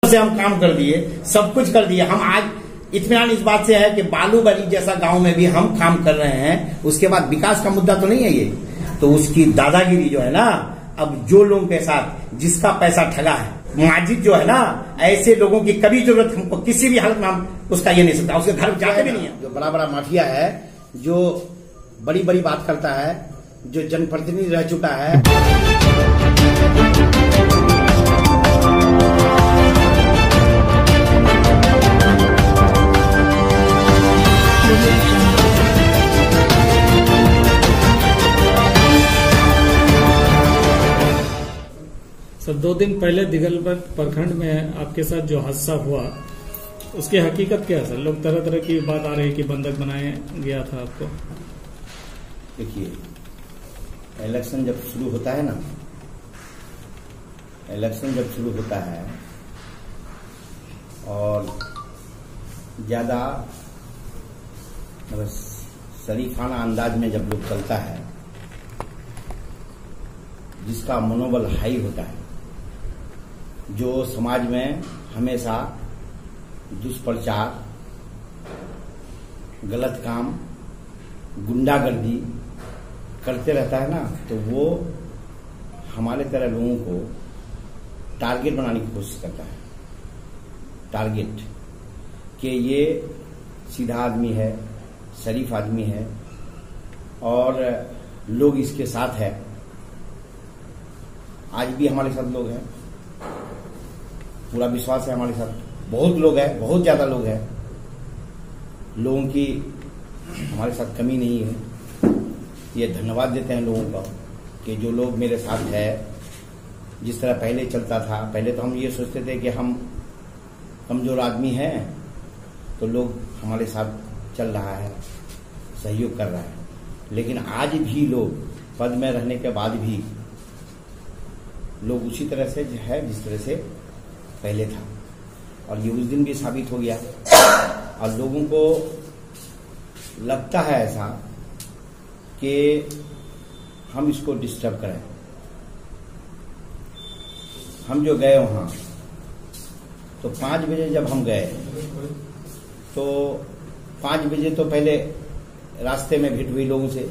से हम काम कर दिए, सब कुछ कर दिए। हम आज इत्मीनान इस बात से है कि बालूबाड़ी जैसा गांव में भी हम काम कर रहे हैं। उसके बाद विकास का मुद्दा तो नहीं है ये, तो उसकी दादागिरी जो है ना, अब जो लोगों के साथ जिसका पैसा ठगा है, माजिद जो है ना, ऐसे लोगों की कभी जरूरत हमको किसी भी हालत में हम उसका ये नहीं सकता, उसके घर जाते भी नहीं है। जो बड़ा बड़ा माफिया है, जो बड़ी बड़ी बात करता है, जो जनप्रतिनिधि रह चुका है। सर, 2 दिन पहले दिगलबट प्रखंड में आपके साथ जो हादसा हुआ, उसकी हकीकत क्या है सर? लोग तरह तरह की बात आ रही है कि बंधक बनाया गया था आपको। देखिए, इलेक्शन जब शुरू होता है ना, इलेक्शन जब शुरू होता है और ज्यादा मतलब शरीफाना अंदाज में जब लोग चलता है, जिसका मनोबल हाई होता है, जो समाज में हमेशा दुष्प्रचार, गलत काम, गुंडागर्दी करते रहता है ना, तो वो हमारे तरह लोगों को टारगेट बनाने की कोशिश करता है। टारगेट कि ये सीधा आदमी है, शरीफ आदमी है और लोग इसके साथ है। आज भी हमारे साथ लोग हैं, पूरा विश्वास है हमारे साथ, बहुत लोग हैं, बहुत ज्यादा लोग हैं। लोगों की हमारे साथ कमी नहीं है। ये धन्यवाद देते हैं लोगों का कि जो लोग मेरे साथ है। जिस तरह पहले चलता था, पहले तो हम ये सोचते थे कि हम कमजोर आदमी हैं, तो लोग हमारे साथ चल रहा है, सहयोग कर रहा है। लेकिन आज भी लोग पद में रहने के बाद भी लोग उसी तरह से है जिस तरह से पहले था, और ये उस दिन भी साबित हो गया। और लोगों को लगता है ऐसा कि हम इसको डिस्टर्ब करें। हम जो गए वहां, तो 5 बजे जब हम गए, तो 5 बजे तो पहले रास्ते में भेंट हुई लोगों से।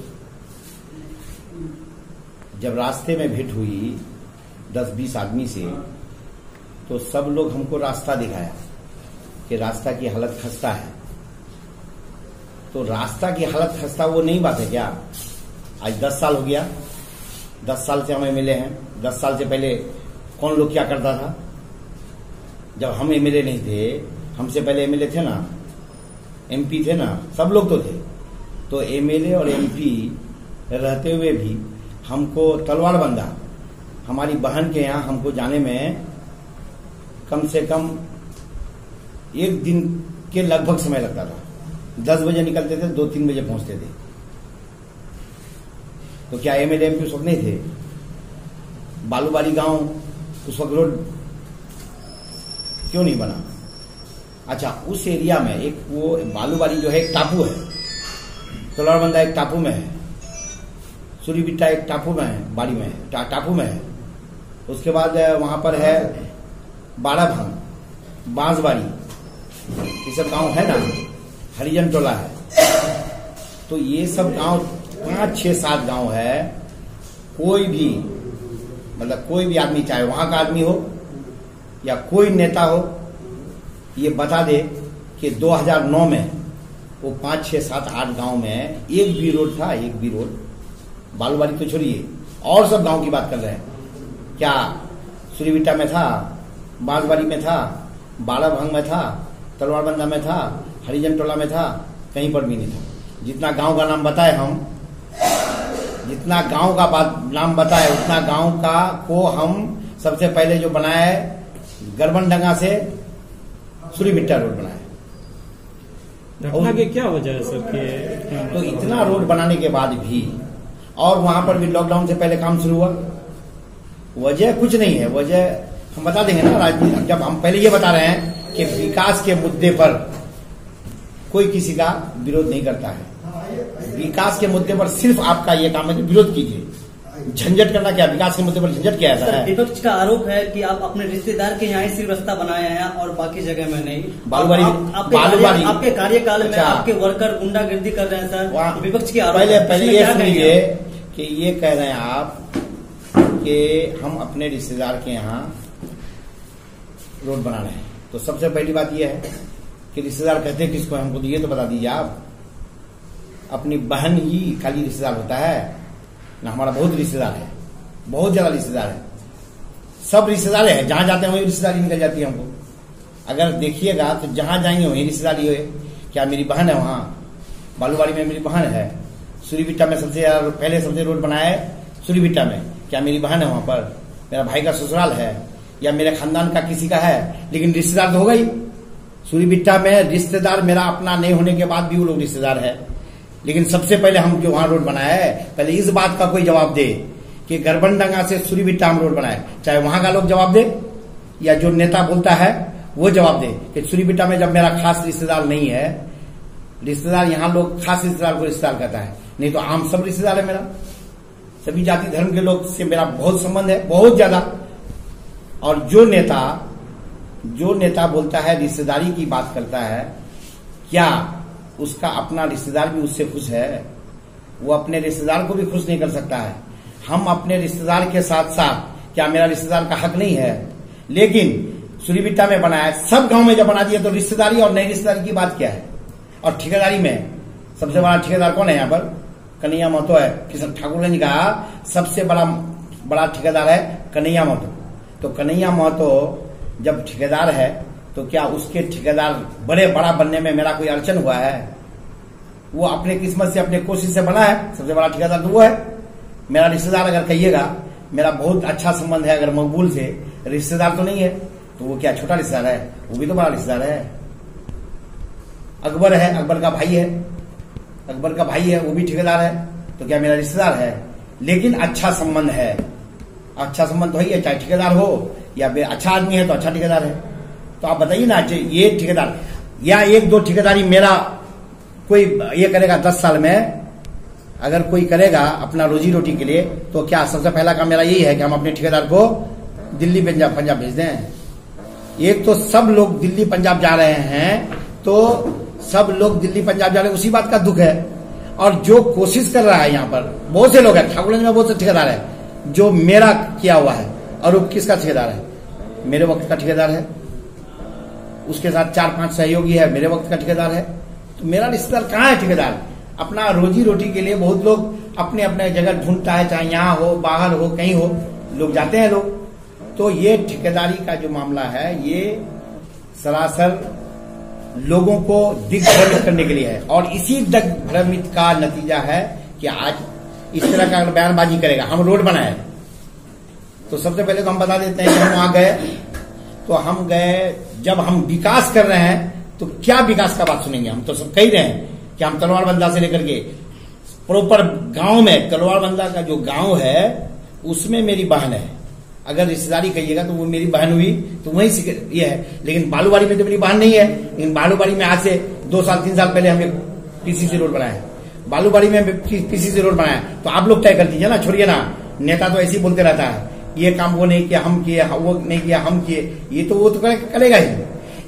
जब रास्ते में भेंट हुई 10-20 आदमी से, तो सब लोग हमको रास्ता दिखाया कि रास्ता की हालत खस्ता है। तो रास्ता की हालत खस्ता वो नहीं बात है क्या? आज 10 साल हो गया, 10 साल से हमें मिले हैं। 10 साल से पहले कौन लोग क्या करता था? जब हम एमएलए नहीं थे, हमसे पहले एमएलए थे ना, एमपी थे ना, सब लोग तो थे। तो एमएलए और एमपी रहते हुए भी हमको तलवार बंधा। हमारी बहन के यहाँ हमको जाने में कम से कम 1 दिन के लगभग समय लगता था। 10 बजे निकलते थे, 2-3 बजे पहुंचते थे। तो क्या एमएलए एमपी उस वक्त नहीं थे? बालूबाड़ी गांव उस वक्त रोड क्यों नहीं बना? अच्छा, उस एरिया में एक वो बालूबाड़ी जो है एक टापू है, तलवारबंदा एक टापू में है, सूरीबिट्टा एक टापू में है, बाड़ी में है, टापू में है। उसके बाद वहां पर है बाड़ाभांग, बांसबाड़ी, ये सब गांव है ना, हरिजन टोला है। तो ये सब गांव 5-6-7 गांव है। कोई भी मतलब कोई भी आदमी, चाहे वहां का आदमी हो या कोई नेता हो, ये बता दे कि 2009 में वो 5-6-7-8 गांव में एक भी रोड था, एक भी रोड। बालूबाड़ी तो छोड़िए, और सब गांव की बात कर रहे हैं। क्या सूरीबिट्टा में था, बांसबाड़ी में था, बाड़ाभांग में था, तलवारबंदा में था, हरिजन टोला में था, कहीं पर भी नहीं था। जितना गांव का नाम बताए हम, जितना गांव का नाम बताए, उतना गांव का को हम सबसे पहले जो बनाए गरबनडंगा से सूरीबिट्टा रोड बनाए। घटना की क्या वजह है सर कि तो इतना रोड बनाने के बाद भी, और वहां पर भी लॉकडाउन से पहले काम शुरू हुआ। वजह कुछ नहीं है, वजह हम बता देंगे ना। राजनीति, जब हम पहले ये बता रहे हैं कि विकास के मुद्दे पर कोई किसी का विरोध नहीं करता है। विकास के मुद्दे पर सिर्फ आपका ये काम है कि विरोध कीजिए। झंझट करना क्या, विकास के मुद्दे पर झंझट क्या है? विपक्ष का आरोप है कि आप अपने रिश्तेदार के यहाँ ही सिर्फ रास्ता बनाए हैं और बाकी जगह में नहीं। बालूबाड़ी आपके कार्यकाल में आपके वर्कर गुंडागर्दी कर रहे हैं सर, विपक्ष की आरोप। पहले ये सुनिए कि ये कह रहे हैं आप कि हम अपने रिश्तेदार के यहाँ रोड बना रहे हैं, तो सबसे पहली बात यह है कि रिश्तेदार कहते हैं किसको, हमको तो ये तो बता दीजिए आप। अपनी बहन ही खाली रिश्तेदार होता है ना? हमारा बहुत रिश्तेदार है, बहुत ज्यादा रिश्तेदार है, सब रिश्तेदार है, जहां जाते हैं वही रिश्तेदारी निकल जाती है हमको। अगर देखिएगा तो जहां जाएंगे वही रिश्तेदारी है। क्या मेरी बहन है वहां बालूबाड़ी में? मेरी बहन है। सूरीबिट्टा में सबसे रोड बनाया है सूरीबिट्टा में, क्या मेरी बहन है वहां पर? मेरा भाई का ससुराल है या मेरे खानदान का किसी का है, लेकिन रिश्तेदार तो होगा ही। सूरीबिट्टा में रिश्तेदार मेरा अपना नहीं होने के बाद भी वो लोग रिश्तेदार है। लेकिन सबसे पहले हम जो वहां रोड बनाया है, पहले इस बात का कोई जवाब दे कि गरबनडंगा से सूरीबिट्टा हम रोड बनाए, चाहे वहां का लोग जवाब दे या जो नेता बोलता है वो जवाब दे कि सूरीबिट्टा में जब मेरा खास रिश्तेदार नहीं है। रिश्तेदार यहाँ लोग खास रिश्तेदार को रिश्तेदार कहता है, नहीं तो आम सब रिश्तेदार है मेरा। सभी जाति धर्म के लोग से मेरा बहुत संबंध है, बहुत ज्यादा। और जो नेता बोलता है रिश्तेदारी की बात करता है, क्या उसका अपना रिश्तेदार भी उससे खुश है? वो अपने रिश्तेदार को भी खुश नहीं कर सकता है। हम अपने रिश्तेदार के साथ साथ, क्या मेरा रिश्तेदार का हक नहीं है? लेकिन सूरीबिट्टा में बनाया, सब गांव में जब बना दिया तो रिश्तेदारी और नई रिश्तेदारी की बात क्या है? और ठेकेदारी में सबसे बड़ा ठेकेदार कौन है यहाँ पर? कन्हैया महतो है। किशन ठाकुर ने कहा सबसे बड़ा ठेकेदार है कन्हैया महतो। तो कन्हैया महतो जब ठेकेदार है तो क्या उसके ठेकेदार बड़ा बनने में मेरा कोई अड़चन हुआ है? वो अपने किस्मत से अपने कोशिश से बना है, सबसे बड़ा ठेकेदार तो वो है। मेरा रिश्तेदार अगर कहिएगा मेरा बहुत अच्छा संबंध है अगर मकबूल से, रिश्तेदार तो नहीं है, तो वो क्या छोटा रिश्तेदार है? वो भी तो बड़ा रिश्तेदार है। अकबर है, अकबर का भाई है, वो भी ठेकेदार है, तो क्या मेरा रिश्तेदार है? लेकिन अच्छा संबंध है, अच्छा संबंध तो ही है, चाहे ठेकेदार हो या अच्छा आदमी है तो अच्छा ठेकेदार है। तो आप बताइए ना, ये ठेकेदार या एक दो ठेकेदारी मेरा कोई ये करेगा 10 साल में, अगर कोई करेगा अपना रोजी रोटी के लिए, तो क्या सबसे पहला काम मेरा यही है कि हम अपने ठेकेदार को दिल्ली पंजाब भेज दें? एक तो सब लोग दिल्ली पंजाब जा रहे हैं, तो सब लोग दिल्ली पंजाब जा रहे हैं, उसी बात का दुख है। और जो कोशिश कर रहा है यहाँ पर बहुत से लोग हैं, ठाकुरगंज में बहुत से ठेकेदार है जो मेरा किया हुआ है, और वो किसका ठेकेदार है? मेरे वक्त का ठेकेदार है, उसके साथ 4-5 सहयोगी है, मेरे वक्त का ठेकेदार है। तो मेरा रिश्तेदार कहाँ है ठेकेदार? अपना रोजी रोटी के लिए बहुत लोग अपने अपने जगह ढूंढता है, चाहे यहाँ हो बाहर हो कहीं हो, लोग जाते हैं लोग। तो ये ठेकेदारी का जो मामला है ये सरासर लोगों को दिग्भ्रमित करने के लिए है, और इसी दिग्भ्रमित का नतीजा है कि आज इस तरह का बयानबाजी करेगा। हम रोड बनाए तो सबसे पहले तो हम बता देते हैं कि हम वहां गए, तो हम गए जब हम विकास कर रहे हैं तो क्या विकास का बात सुनेंगे? हम तो सब कह रहे हैं कि हम तलवारबंदा से लेकर के प्रॉपर गांव में, तलवारबंदा का जो गांव है उसमें मेरी बहन है। अगर रिश्तेदारी कहिएगा तो वो मेरी बहन हुई, तो वही ये है। लेकिन बालूबाड़ी में तो मेरी बहन नहीं है। लेकिन बालूबाड़ी में आज से 2 साल 3 साल पहले हमने पीसीसी रोड बनाया है, बालूबाड़ी में पीसीसी रोड बनाया। तो आप लोग तय कर दीजिए ना, छोड़िए ना, नेता तो ऐसे ही बोलते रहता है, ये काम वो नहीं किया हम किए, वो नहीं किया हम किए, ये तो वो तो करेगा ही।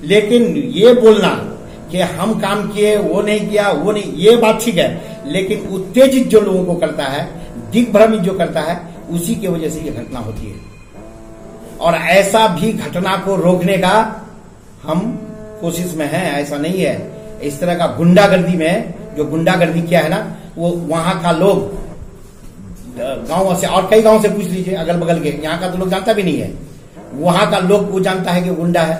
लेकिन ये बोलना कि हम काम किए वो नहीं किया, वो नहीं, ये बात ठीक है। लेकिन उत्तेजित जो लोगों को करता है, दिग्भ्रमित जो करता है, उसी की वजह से ये घटना होती है। और ऐसा भी घटना को रोकने का हम कोशिश में हैं, ऐसा नहीं है। इस तरह का गुंडागर्दी में, जो गुंडागर्दी किया है ना, वो वहां का लोग गांव से और कई गांव से पूछ लीजिए अगल बगल के, यहाँ का तो लोग जानता भी नहीं है। वहां का लोग वो जानता है कि गुंडा है,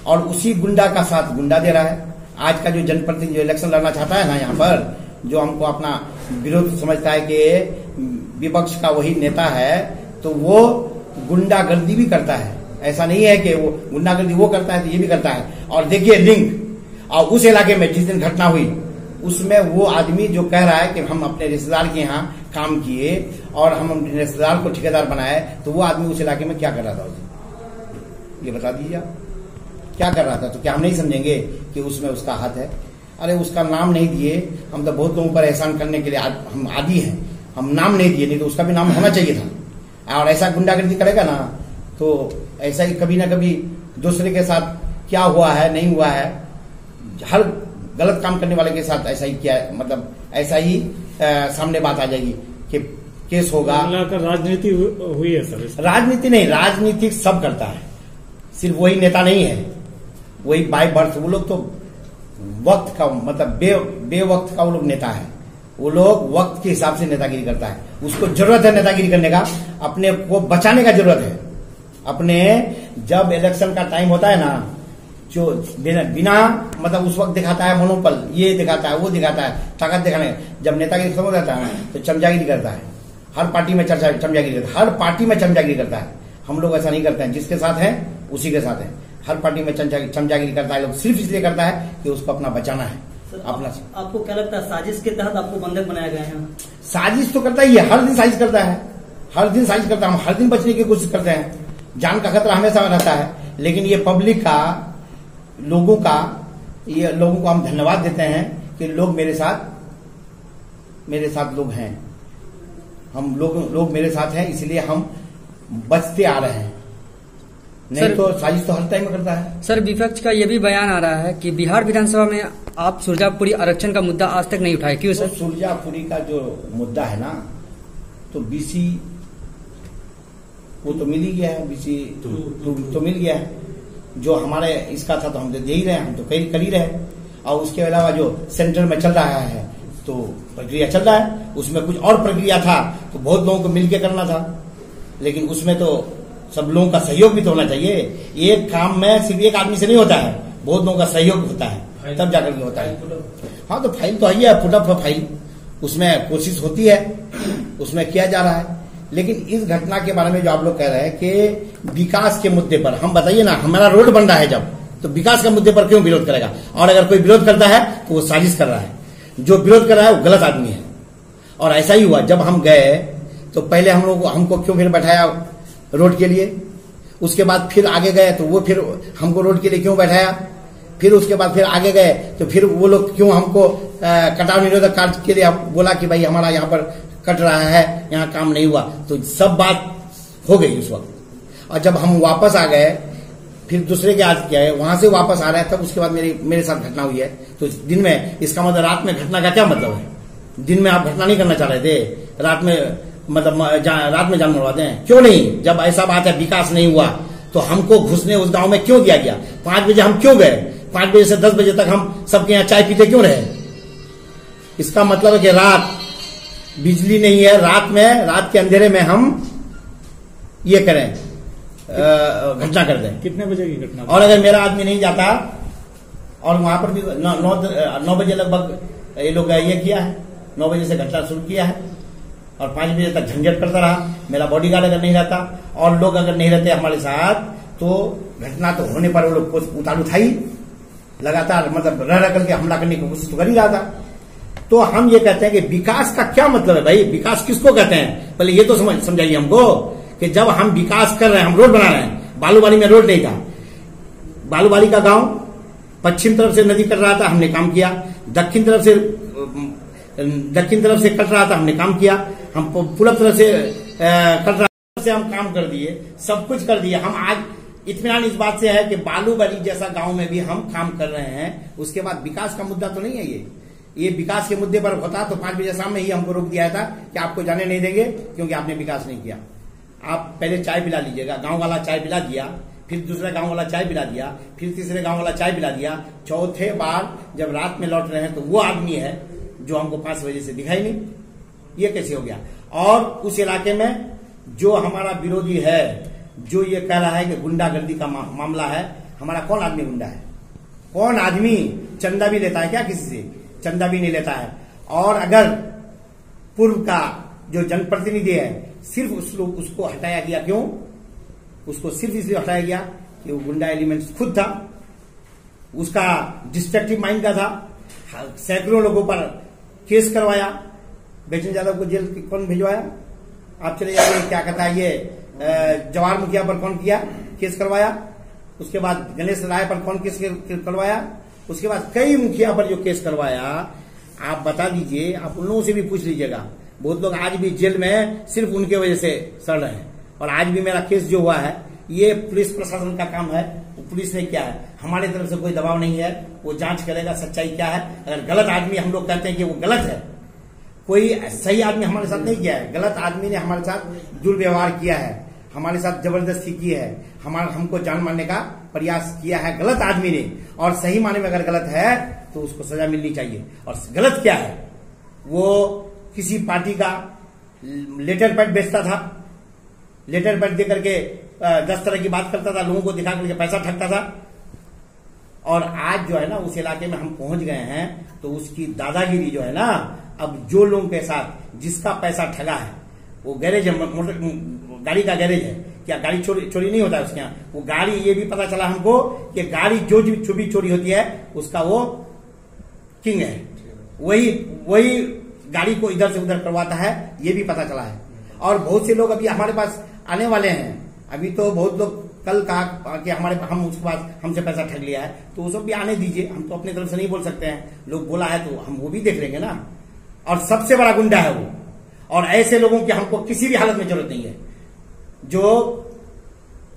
और उसी गुंडा का साथ गुंडा दे रहा है। आज का जो जनप्रतिनिधि जो इलेक्शन लड़ना चाहता है ना यहाँ पर, जो हमको अपना विरोध समझता है कि विपक्ष का वही नेता है, तो वो गुंडागर्दी भी करता है। ऐसा नहीं है कि वो गुंडागर्दी वो करता है तो ये भी करता है। और देखिए लिंक, और उस इलाके में जिस दिन घटना हुई उसमें वो आदमी जो कह रहा है कि हम अपने रिश्तेदार के यहाँ काम किए और हम अपने रिश्तेदार को ठेकेदार बनाए, तो वो आदमी उस इलाके में क्या कर रहा था उसे? ये बता दीजिए आप, क्या कर रहा था? तो क्या हम नहीं समझेंगे कि उसमें उसका हाथ है? अरे उसका नाम नहीं दिए, हम तो बहुत लोगों पर एहसान करने के लिए हम आदी हैं, हम नाम नहीं दिए, नहीं तो उसका भी नाम होना चाहिए था। और ऐसा गुंडागर्दी करेगा ना तो ऐसा ही कभी ना कभी दूसरे के साथ क्या हुआ है नहीं हुआ है, हर गलत काम करने वाले के साथ ऐसा ही किया, मतलब ऐसा ही सामने बात आ जाएगी कि केस होगा। राजनीति हुई है सर? राजनीति नहीं, राजनीति सब करता है, सिर्फ वही नेता नहीं है, वही बाय बर्थ। वो लोग तो वक्त का मतलब बेवक्त का वो लोग नेता है, वो लोग वक्त के हिसाब से नेतागिरी करता है। उसको जरूरत है नेतागिरी करने का, अपने को बचाने का जरूरत है। अपने जब इलेक्शन का टाइम होता है ना, जो बिना मतलब उस वक्त दिखाता है मनोबल, ये दिखाता है वो दिखाता है, ताकत दिखाने। जब नेतागिरी खत्म हो जाता है तो चमचागिरी करता है, हर पार्टी में चमचागिरी करता है, हर पार्टी में चमचागिरी करता है। हम लोग ऐसा नहीं करते हैं, जिसके साथ है उसी के साथ है। हर पार्टी में चमचागिरी करता है लोग, सिर्फ इसलिए करता है कि उसको अपना बचाना है। अपना आपको क्या लगता है साजिश के तहत आपको बंधक बनाया गया है? साजिश तो करता ही है, हर दिन साजिश करता है, हर दिन साजिश करता है। हम हर दिन बचने की कोशिश करते हैं, जान का खतरा हमेशा रहता है। लेकिन ये पब्लिक का, लोगों को हम धन्यवाद देते हैं कि लोग मेरे साथ लोग हैं, हम लोग मेरे साथ हैं, इसलिए हम बचते आ रहे हैं। नहीं तो साजिश तो हर टाइम में करता है। सर, विपक्ष का यह भी बयान आ रहा है कि बिहार विधानसभा में आप सुरजापुरी आरक्षण का मुद्दा आज तक नहीं उठाए, क्यों सर? तो सुरजापुरी का जो मुद्दा है ना, तो बीसी वो तो मिल ही गया है, बीसी तो मिल गया है। जो हमारे इसका था तो हम तो दे ही रहे, हम तो कर ही रहे। और उसके अलावा जो सेंटर में चल रहा है तो प्रक्रिया चल रहा है, उसमें कुछ और प्रक्रिया था तो बहुत लोगों को मिलकर करना था, लेकिन उसमें तो सब लोगों का सहयोग भी तो होना चाहिए। एक काम में सिर्फ एक आदमी से नहीं होता है, बहुत लोगों का सहयोग होता है, तब जाकर के होता है। हाँ, तो फाइल तो है, पुटअप फाइल, उसमें कोशिश होती है, उसमें किया जा रहा है। लेकिन इस घटना के बारे में जो आप लोग कह रहे हैं कि विकास के मुद्दे पर, हम बताइए ना, हमारा रोड बन रहा है जब, तो विकास के मुद्दे पर क्यों विरोध करेगा? और अगर कोई विरोध करता है तो वो साजिश कर रहा है, जो विरोध कर रहा है वो गलत आदमी है। और ऐसा ही हुआ, जब हम गए तो पहले हमको क्यों फिर बैठाया रोड के लिए, उसके बाद फिर आगे गए तो वो फिर हमको रोड के लिए क्यों बैठाया, फिर उसके बाद फिर आगे गए तो फिर वो लोग क्यों हमको कटाव निरोधक कार्य के लिए बोला कि भाई हमारा यहाँ पर कट रहा है, यहाँ काम नहीं हुआ। तो सब बात हो गई उस वक्त। और जब हम वापस आ गए, फिर दूसरे के आज किया है, वहां से वापस आ रहे हैं, तब उसके बाद मेरे साथ घटना हुई है। तो दिन में, इसका मतलब रात में घटना का क्या मतलब है? दिन में आप घटना नहीं करना चाह रहे थे, रात में मतलब रात में जान मरवा दें? क्यों नहीं? जब ऐसा बात है विकास नहीं हुआ तो हमको घुसने उस गांव में क्यों दिया गया? 5 बजे हम क्यों गए? 5 बजे से 10 बजे तक हम सबके यहाँ चाय पीते क्यों रहे? इसका मतलब है कि रात बिजली नहीं है, रात के अंधेरे में हम ये करें, घटना कर दें। कितने बजे की घटना? और अगर मेरा आदमी नहीं जाता, और वहां पर भी 9 बजे लगभग ये लोग ये किया है, 9 बजे से घटना शुरू किया है और 5 बजे तक झंझट करता रहा। मेरा बॉडीगार्ड अगर नहीं रहता और लोग अगर नहीं रहते हमारे साथ, तो घटना तो होने पर वो लोग उतार उठाई लगातार, मतलब रह करके हमला करने की कोशिश तो कर ही रहा था। तो हम ये कहते हैं कि विकास का क्या मतलब है भाई? विकास किसको कहते हैं? पहले ये तो समझाइए हमको कि जब हम विकास कर रहे हैं, हम रोड बना रहे हैं, बालूबाली में रोड नहीं था, बालूबाली का गांव पश्चिम तरफ से नदी कट रहा था, हमने काम किया, दक्षिण तरफ से कट रहा था, हमने काम किया, हम पूर्व तरफ से कट रहा से हम काम कर दिए, सब कुछ कर दिया। हम आज इत्मीनान इस बात से है कि बालूबाली जैसा गांव में भी हम काम कर रहे हैं। उसके बाद विकास का मुद्दा तो नहीं है ये विकास के मुद्दे पर होता तो 5 बजे शाम में ही हमको रोक दिया था कि आपको जाने नहीं देंगे क्योंकि आपने विकास नहीं किया। आप पहले चाय पिला लीजिएगा, गांव वाला चाय पिला दिया, फिर दूसरा गांव वाला चाय पिला दिया, फिर तीसरे गांव वाला चाय पिला दिया, चौथे बार जब रात में लौट रहे हैं तो वो आदमी है जो हमको 5 बजे से दिखाई नहीं। ये कैसे हो गया? और उस इलाके में जो हमारा विरोधी है, जो ये कह रहा है कि गुंडागर्दी का मामला है, हमारा कौन आदमी गुंडा है? कौन आदमी चंदा भी लेता है क्या? किसी से चंदा भी नहीं लेता है। और अगर पूर्व का जो जनप्रतिनिधि है, सिर्फ उसको हटाया गया, क्यों? उसको सिर्फ इसलिए हटाया गया कि वो गुंडा एलिमेंट खुद था, उसका डिस्ट्रक्टिव माइंड का था, सैकड़ों लोगों पर केस करवाया। बेचन यादव को जेल कौन भिजवाया? आप चले जाइए, क्या कहता है ये जवाहर मुखिया पर कौन किया केस करवाया, उसके बाद गणेश राय पर कौन केस करवाया, उसके बाद कई मुखिया पर जो केस करवाया, आप बता दीजिए, आप उन लोगों से भी पूछ लीजिएगा। बहुत लोग आज भी जेल में सिर्फ उनके वजह से सड़ रहे हैं। और आज भी मेरा केस जो हुआ है ये पुलिस प्रशासन का काम है। पुलिस ने क्या है, हमारे तरफ से कोई दबाव नहीं है, वो जांच करेगा सच्चाई क्या है। अगर गलत आदमी हम लोग कहते हैं कि वो गलत है, कोई सही आदमी हमारे साथ नहीं किया है, गलत आदमी ने हमारे साथ दुर्व्यवहार किया है, हमारे साथ जबरदस्ती की है, हमको जान मारने का प्रयास किया है गलत आदमी ने, और सही माने में अगर गलत है तो उसको सजा मिलनी चाहिए। और गलत क्या है, वो किसी पार्टी का लेटर पैड बेचता था, लेटर पैड देकर के 10 तरह की बात करता था, लोगों को दिखा करके पैसा ठगता था। और आज जो है ना उस इलाके में हम पहुंच गए हैं तो उसकी दादागिरी जो है ना, अब जो लोगों के साथ जिसका पैसा ठगा है, वो गैरेज है, गाड़ी का गैरेज है, क्या गाड़ी चोरी नहीं होता है उसके यहाँ, वो गाड़ी, ये भी पता चला हमको कि गाड़ी जो भी चोरी होती है उसका वो किंग है, वही गाड़ी को इधर से उधर करवाता है, ये भी पता चला है। और बहुत से लोग अभी हमारे पास आने वाले हैं, अभी तो बहुत लोग कल कहा कि हम उसके पास हमसे पैसा ठग लिया है, तो वो सब भी आने दीजिए, हम तो अपनी तरफ से नहीं बोल सकते हैं, लोग बोला है तो हम वो भी देख लेंगे ना। और सबसे बड़ा गुंडा है वो, और ऐसे लोगों की हमको किसी भी हालत में जरूरत नहीं है। जो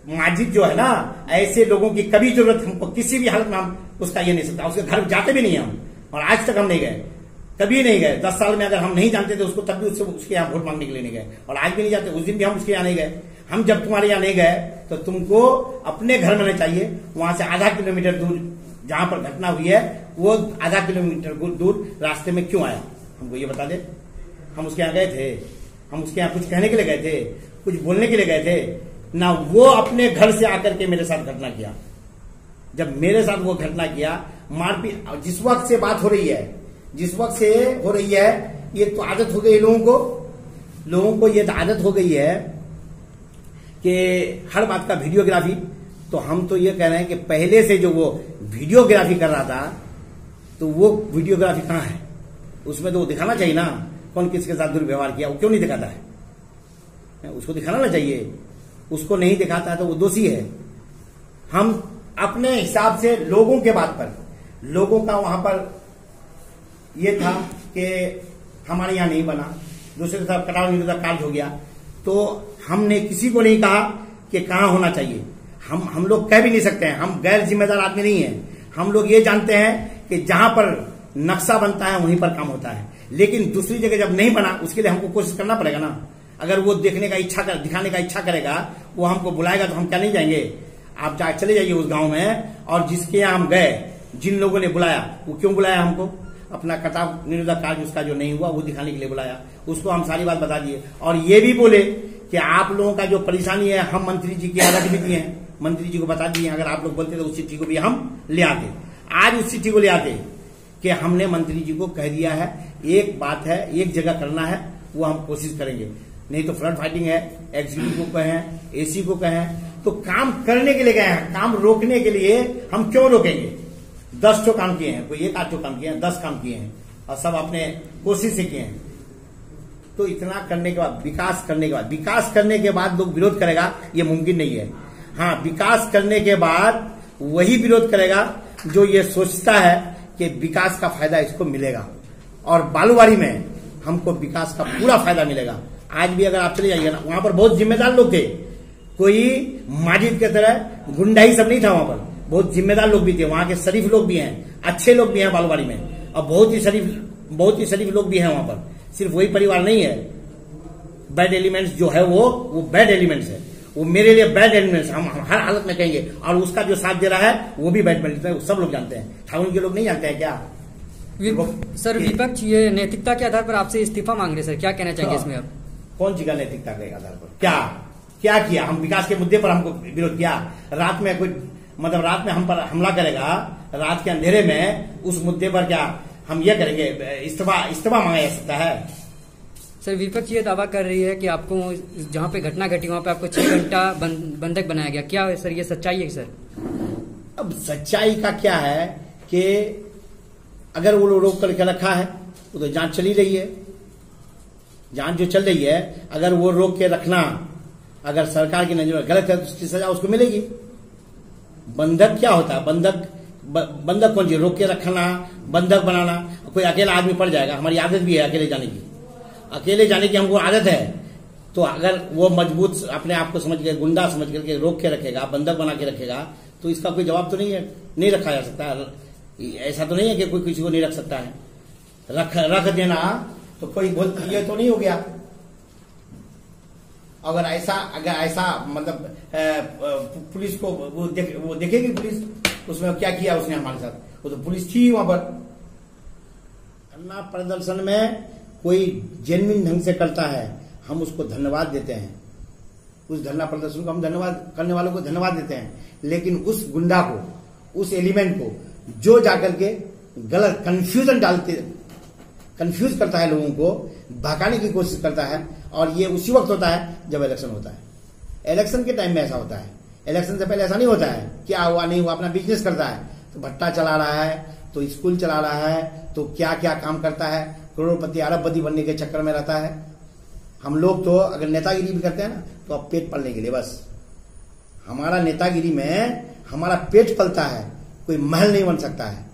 माजिद जो है ना, ऐसे लोगों की कभी जरूरत हमको किसी भी हालत में हम उसका ये नहीं सकता, उसके घर जाते भी नहीं हम, और आज तक हम नहीं गए, कभी नहीं गए। 10 साल में अगर हम नहीं जानते थे उसको, तब भी उसके यहाँ वोट मांगने के लिए नहीं गए, और आज भी नहीं जाते। उस दिन भी हम उसके यहाँ नहीं गए। हम जब तुम्हारे यहाँ नहीं गए तो तुमको अपने घर में रहना चाहिए, वहां से आधा किलोमीटर दूर जहां पर घटना हुई है, वो आधा किलोमीटर दूर रास्ते में क्यों आया, हमको ये बता दे। हम उसके यहाँ गए थे, हम उसके यहाँ कुछ कहने के लिए गए थे, कुछ बोलने के लिए गए थे ना। वो अपने घर से आकर के मेरे साथ घटना किया। जब मेरे साथ वो घटना किया, मारपीट, जिस वक्त से बात हो रही है, जिस वक्त से हो रही है, ये तो आदत हो गई लोगों को ये आदत हो गई है कि हर बात का वीडियोग्राफी। तो हम तो ये कह रहे हैं कि पहले से जो वो वीडियोग्राफी कर रहा था, तो वो वीडियोग्राफी कहां है, उसमें तो वो दिखाना चाहिए ना कौन किसके साथ दुर्व्यवहार किया, वो क्यों नहीं दिखाता है, उसको दिखाना ना चाहिए। उसको नहीं दिखाता है तो वो दोषी है। हम अपने हिसाब से लोगों के बात पर, लोगों का वहां पर ये था कि हमारे यहां नहीं बना, दूसरी तरफ कटाव निरोधक कार्य हो गया, तो हमने किसी को नहीं कहा कि कहां होना चाहिए। हम लोग कह भी नहीं सकते हैं, हम गैर जिम्मेदार आदमी नहीं है। हम लोग ये जानते हैं कि जहां पर नक्शा बनता है वहीं पर काम होता है, लेकिन दूसरी जगह जब नहीं बना उसके लिए हमको कोशिश करना पड़ेगा ना। अगर वो दिखाने का इच्छा करेगा, वो हमको बुलाएगा तो हम क्या नहीं जाएंगे। आप चले जाइए उस गांव में, और जिसके यहाँ हम गए, जिन लोगों ने बुलाया, वो क्यों बुलाया हमको, अपना कटाव निरोधक कार्य उसका जो नहीं हुआ वो दिखाने के लिए बुलाया। उसको हम सारी बात बता दिए, और ये भी बोले कि आप लोगों का जो परेशानी है, हम मंत्री जी की अलग भी दिए हैं, मंत्री जी को बता दिए, अगर आप लोग बोलते तो उस चिट्ठी को भी हम ले आते। आज उस चिट्ठी को ले आते कि हमने मंत्री जी को कह दिया है, एक बात है, एक जगह करना है, वो हम कोशिश करेंगे, नहीं तो फ्लड फाइटिंग है, एक्जीक्यूटिव को कहें, एसी को कहें, तो काम करने के लिए गए हैं। काम रोकने के लिए हम क्यों रोकेंगे। 10 ठो काम किए हैं, कोई 1 8 काम किए हैं, 10 काम किए हैं, और सब अपने कोशिश से किए हैं। तो इतना करने के बाद, विकास करने के बाद लोग विरोध करेगा, ये मुमकिन नहीं है। हाँ, विकास करने के बाद वही विरोध करेगा जो ये सोचता है कि विकास का फायदा इसको मिलेगा, और बालूवाड़ी में हमको विकास का पूरा फायदा मिलेगा। आज भी अगर आप चले जाइए ना, वहां पर बहुत जिम्मेदार लोग थे, कोई माजिद के तरह गुंडा ही सब नहीं था, वहां पर बहुत जिम्मेदार लोग भी थे, वहां के शरीफ लोग भी हैं, अच्छे लोग भी हैं बालूवाड़ी में, और बहुत ही शरीफ लोग भी हैं वहां पर। सिर्फ वही परिवार नहीं है, बैड एलिमेंट्स जो है वो बैड एलिमेंट्स है, वो मेरे लिए बैड एलिमेंट्स हम हर हालत में कहेंगे, और उसका जो साथ दे रहा है वो भी बैड एलिमेंट्स है, सब लोग जानते हैं। ठाकुर के लोग नहीं जानते हैं क्या। सर, विपक्ष ये नैतिकता के आधार पर आपसे इस्तीफा मांग रहे, सर क्या कहना चाहेंगे इसमें आप। कौन सी का नैतिकता के आधार पर, क्या किया। हम विकास के मुद्दे पर हमको विरोध किया, रात में कोई मतलब रात में हम पर हमला करेगा, रात के अंधेरे में, उस मुद्दे पर क्या हम ये करेंगे, इस्तीफा मांगा जा सकता है। सर, विपक्ष ये दावा कर रही है कि आपको जहां पे घटना घटी वहां पे आपको 6 घंटा बंधक बनाया गया, क्या सर ये सच्चाई है। सर, अब सच्चाई का क्या है कि अगर वो रोक करके रखा है, वो तो जांच चली रही है, जांच जो चल रही है, अगर वो रोक के रखना अगर सरकार की नजर में गलत है तो उसकी सजा उसको मिलेगी। बंधक क्या होता है, बंधक कौन चीज, रोक के रखना, बंधक बनाना। कोई अकेला आदमी पड़ जाएगा, हमारी आदत भी है अकेले जाने की हमको आदत है, तो अगर वो मजबूत अपने आप को समझ के, गुंडा समझ करके रोक के रखेगा, बंधक बना के रखेगा, तो इसका कोई जवाब तो नहीं है, नहीं रखा जा सकता। ऐसा तो नहीं है कि कोई किसी को नहीं रख सकता है। रख देना तो कोई बोल ये तो नहीं हो गया। अगर ऐसा मतलब पुलिस को वो देखेगी पुलिस, उसमें क्या किया उसने हमारे साथ, वो तो पुलिस थी वहां पर। धरना प्रदर्शन में कोई जेन्युइन ढंग से करता है, हम उसको धन्यवाद देते हैं। उस धरना प्रदर्शन को हम धन्यवाद करने वालों को धन्यवाद देते हैं। लेकिन उस गुंडा को, उस एलिमेंट को जो जाकर के गलत कंफ्यूज करता है, लोगों को भगाने की कोशिश करता है, और ये उसी वक्त होता है जब इलेक्शन होता है। इलेक्शन के टाइम में ऐसा होता है, इलेक्शन से पहले ऐसा नहीं होता है। क्या हुआ नहीं हुआ, अपना बिजनेस करता है, तो भट्टा चला रहा है, तो स्कूल चला रहा है, तो क्या क्या काम करता है, करोड़पति अरबपति बनने के चक्कर में रहता है। हम लोग तो अगर नेतागिरी भी करते हैं ना, तो अब पेट पालने के लिए बस। हमारा नेतागिरी में हमारा पेट पलता है, कोई महल नहीं बन सकता है,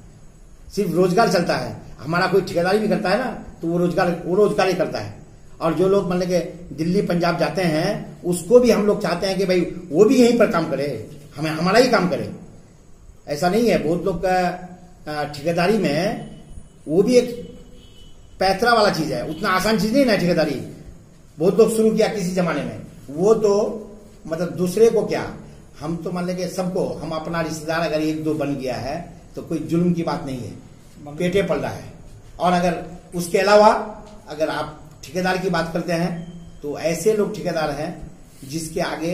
सिर्फ रोजगार चलता है। हमारा कोई ठेकेदारी भी करता है ना, तो वो रोजगार ही करता है। और जो लोग मतलब के दिल्ली पंजाब जाते हैं, उसको भी हम लोग चाहते हैं कि भाई वो भी यहीं पर काम करे, हमें हमारा ही काम करे। ऐसा नहीं है। बहुत लोग का ठेकेदारी में वो भी एक पैतरा वाला चीज है, उतना आसान चीज नहीं ना ठेकेदारी। बहुत लोग शुरू किया किसी जमाने में, वो तो मतलब दूसरे को क्या, हम तो मान लेंगे सबको, हम अपना रिश्तेदार अगर एक दो बन गया है तो कोई जुल्म की बात नहीं है, पेटे पल रहा है। और अगर उसके अलावा अगर आप ठेकेदार की बात करते हैं, तो ऐसे लोग ठेकेदार हैं जिसके आगे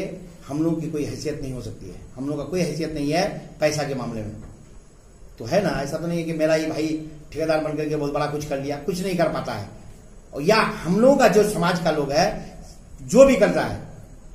हम लोग की कोई हैसियत नहीं हो सकती है। हम लोग का कोई हैसियत नहीं है पैसा के मामले में, तो है ना। ऐसा तो नहीं है कि मेरा ही भाई ठेकेदार बनकर के बहुत बड़ा कुछ कर लिया, कुछ नहीं कर पाता है। और या हम लोगों का जो समाज का लोग है, जो भी करता है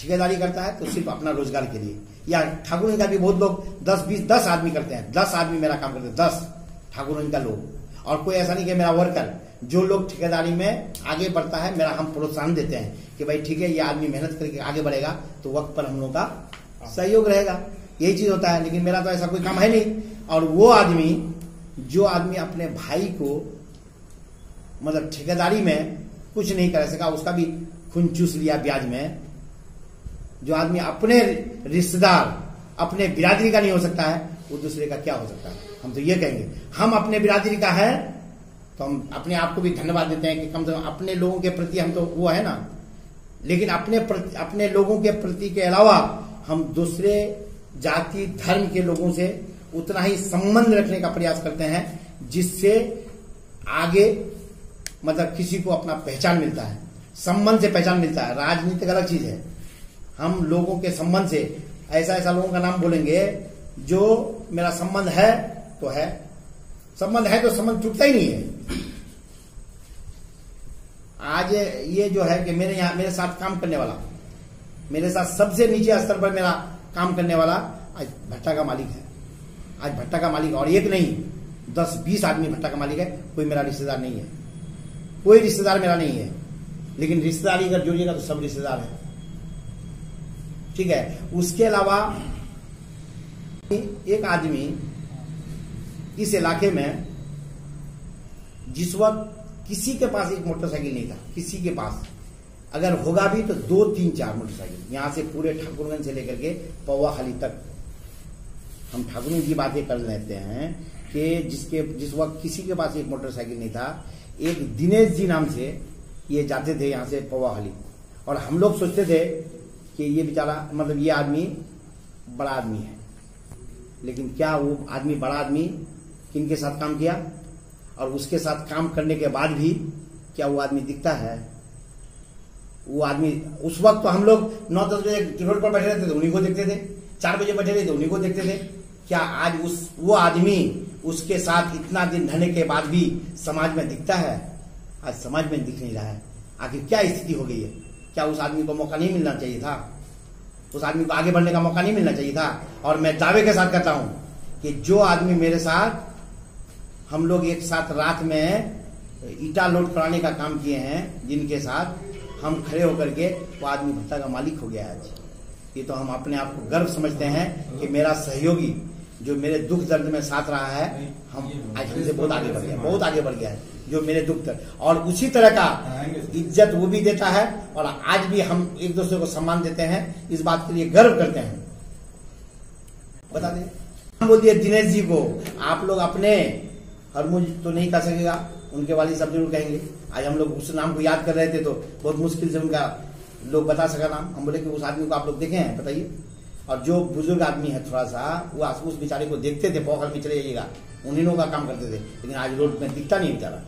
ठेकेदारी करता है तो सिर्फ अपना रोजगार के लिए। या ठाकुर का भी बहुत लोग 10 आदमी करते हैं, 10 आदमी मेरा काम करते हैं, 10 ठाकुर का लोग। और कोई ऐसा नहीं कि मेरा वर्कर, जो लोग ठेकेदारी में आगे बढ़ता है, मेरा हम प्रोत्साहन देते हैं कि भाई ठीक है, ये आदमी मेहनत करके आगे बढ़ेगा तो वक्त पर हम लोग का सहयोग रहेगा, यही चीज होता है। लेकिन मेरा तो ऐसा कोई काम है नहीं। और वो आदमी, जो आदमी अपने भाई को मतलब ठेकेदारी में कुछ नहीं कर सका, उसका भी खून चूस लिया ब्याज में, जो आदमी अपने रिश्तेदार, अपने बिरादरी का नहीं हो सकता है, वो दूसरे का क्या हो सकता है। हम तो ये कहेंगे, हम अपने बिरादरी का है तो हम अपने आप को भी धन्यवाद देते हैं कि कम से कम अपने लोगों के प्रति हम तो वो है ना। लेकिन अपने लोगों के प्रति के अलावा हम दूसरे जाति धर्म के लोगों से उतना ही संबंध रखने का प्रयास करते हैं, जिससे आगे मतलब किसी को अपना पहचान मिलता है, संबंध से पहचान मिलता है। राजनीतिक अलग चीज है। हम लोगों के संबंध से ऐसा लोगों का नाम बोलेंगे जो मेरा संबंध है तो है, संबंध है तो संबंध टूटता ही नहीं है। आज ये जो है कि मेरे साथ काम करने वाला, मेरे साथ सबसे नीचे स्तर पर मेरा काम करने वाला आज भट्टा का मालिक है। आज भट्टा का मालिक, और एक नहीं 10-20 आदमी भट्टा का मालिक है। कोई मेरा रिश्तेदार नहीं है, कोई रिश्तेदार मेरा नहीं है। लेकिन रिश्तेदारी अगर जोड़िएगा तो सब रिश्तेदार है, ठीक है। उसके अलावा एक आदमी इस इलाके में, जिस वक्त किसी के पास एक मोटरसाइकिल नहीं था, किसी के पास अगर होगा भी तो 2, 3, 4 मोटरसाइकिल, यहां से पूरे ठाकुरगंज से लेकर के पौवाखाली तक हम ठाकुर की बातें कर लेते हैं कि जिस वक्त किसी के पास एक मोटरसाइकिल नहीं था, एक दिनेश जी नाम से ये जाते थे यहां से पौवाखाली। और हम लोग सोचते थे कि ये बेचारा मतलब ये आदमी बड़ा आदमी है। लेकिन क्या वो आदमी बड़ा आदमी किनके साथ काम किया, और उसके साथ काम करने के बाद भी क्या वो आदमी दिखता है? वो आदमी उस वक्त तो हम लोग 9-10 बजे रोड पर बैठे रहते थे, उन्हीं को देखते थे। 4 बजे बैठे रहते उन्हीं को देखते थे। क्या आज वो आदमी उसके साथ इतना दिन रहने के बाद भी समाज में दिखता है? आज समाज में दिख नहीं रहा है। आखिर क्या स्थिति हो गई है? क्या उस आदमी को मौका नहीं मिलना चाहिए था? उस आदमी को आगे बढ़ने का मौका नहीं मिलना चाहिए था? और मैं दावे के साथ कहता हूं कि जो आदमी मेरे साथ, हम लोग एक साथ रात में ईटा लोड कराने का काम किए हैं, जिनके साथ हम खड़े होकर के, वो आदमी भट्टा का मालिक हो गया आज। ये तो हम अपने आप को गर्व समझते हैं कि मेरा सहयोगी, जो मेरे दुख दर्द में साथ रहा है, हम आज हमसे बहुत आगे बढ़ गया, बहुत आगे बढ़ गया है जो मेरे दुख दर्द, और उसी तरह का इज्जत वो भी देता है। और आज भी हम एक दूसरे को सम्मान देते हैं, इस बात के लिए गर्व करते हैं। बता दें, हम बोल दिए दिनेश जी को, आप लोग अपने हरमुज तो नहीं कह सकेगा, उनके वाली सब जरूर कहेंगे। आज हम लोग उस नाम को याद कर रहे थे तो बहुत मुश्किल से उनका लोग बता सका नाम। हम बोले कि उस आदमी को आप लोग देखे हैं, बताइए। और जो बुजुर्ग आदमी है थोड़ा सा, वो उस बेचारे को देखते थे, पौखल में चले जाइएगा, उन्हीं लोगों का काम करते थे, लेकिन आज रोड में दिखता नहीं बेचारा।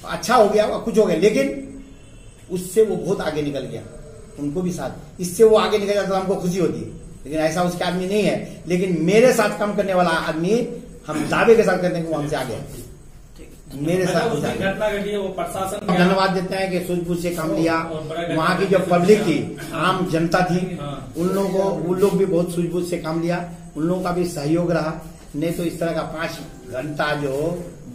अच्छा हो गया, कुछ हो गया, लेकिन उससे वो बहुत आगे निकल गया, उनको भी साथ, इससे वो आगे निकल जाता तो हमको खुशी होती, लेकिन ऐसा उसके आदमी नहीं है। लेकिन मेरे साथ काम करने वाला आदमी, हम दावे के साथ कहते हैं कि वो हमसे आगे है। मेरे साथ घटना घटी है, वो प्रशासन धन्यवाद देते हैं कि सूझबूझ से काम लिया। वहाँ की जो पब्लिक थी, आम जनता थी, उन लोग भी बहुत सूझबूझ से काम लिया, उन लोगों का भी सहयोग रहा। नहीं तो इस तरह का 5 घंटा जो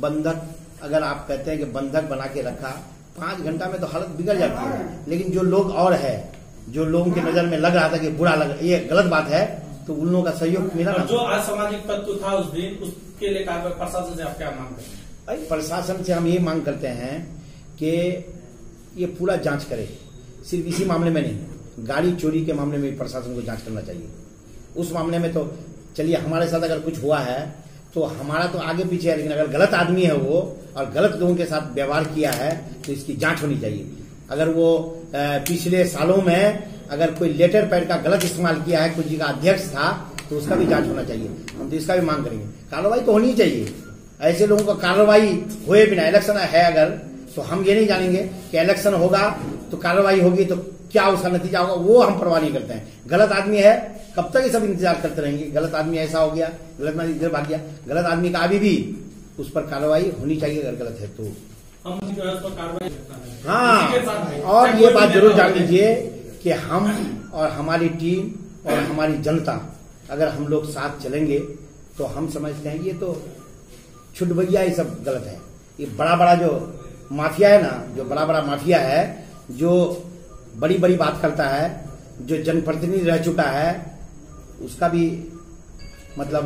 बंधक, अगर आप कहते हैं कि बंधक बना के रखा, 5 घंटा में तो हालत बिगड़ जाती है। लेकिन जो लोग और है, जो लोगों की नजर में लग रहा था कि बुरा लग, ये गलत बात है, तो उन लोगों का सहयोग मिला। जो असामाजिक तत्व था उस दिन, उसके लिए प्रशासन से आप क्या मांग करते हैं? प्रशासन से हम ये मांग करते हैं कि ये पूरा जांच करे, सिर्फ इसी मामले में नहीं, गाड़ी चोरी के मामले में भी प्रशासन को जांच करना चाहिए। उस मामले में तो चलिए हमारे साथ अगर कुछ हुआ है तो हमारा तो आगे पीछे है, लेकिन अगर गलत आदमी है वो और गलत लोगों के साथ व्यवहार किया है तो इसकी जांच होनी चाहिए। अगर वो पिछले सालों में अगर कोई लेटर पैड का गलत इस्तेमाल किया है, कुछ का अध्यक्ष था, तो उसका भी जांच होना चाहिए। हम तो इसका भी मांग करेंगे, कार्रवाई तो होनी चाहिए। ऐसे लोगों का कार्रवाई हुए बिना, इलेक्शन है अगर, तो हम ये नहीं जानेंगे कि इलेक्शन होगा तो कार्रवाई होगी तो क्या उसका नतीजा होगा, वो हम परवाह नहीं करते हैं। गलत आदमी है, कब तक ये सब इंतजार करते रहेंगे? गलत आदमी ऐसा हो गया, गलत आदमी इधर भाग गया, गलत आदमी का अभी भी उस पर कार्रवाई होनी चाहिए अगर गलत है तो। हम कार्रवाई, हाँ, और ये बात जरूर जान लीजिए कि हम और हमारी टीम और हमारी जनता, अगर हम लोग साथ चलेंगे तो हम समझते हैं ये तो छुटभैया, ये सब गलत है। ये बड़ा बड़ा जो माफिया है ना, जो बड़ा बड़ा माफिया है, जो बड़ी बड़ी बात करता है, जो जनप्रतिनिधि रह चुका है, उसका भी मतलब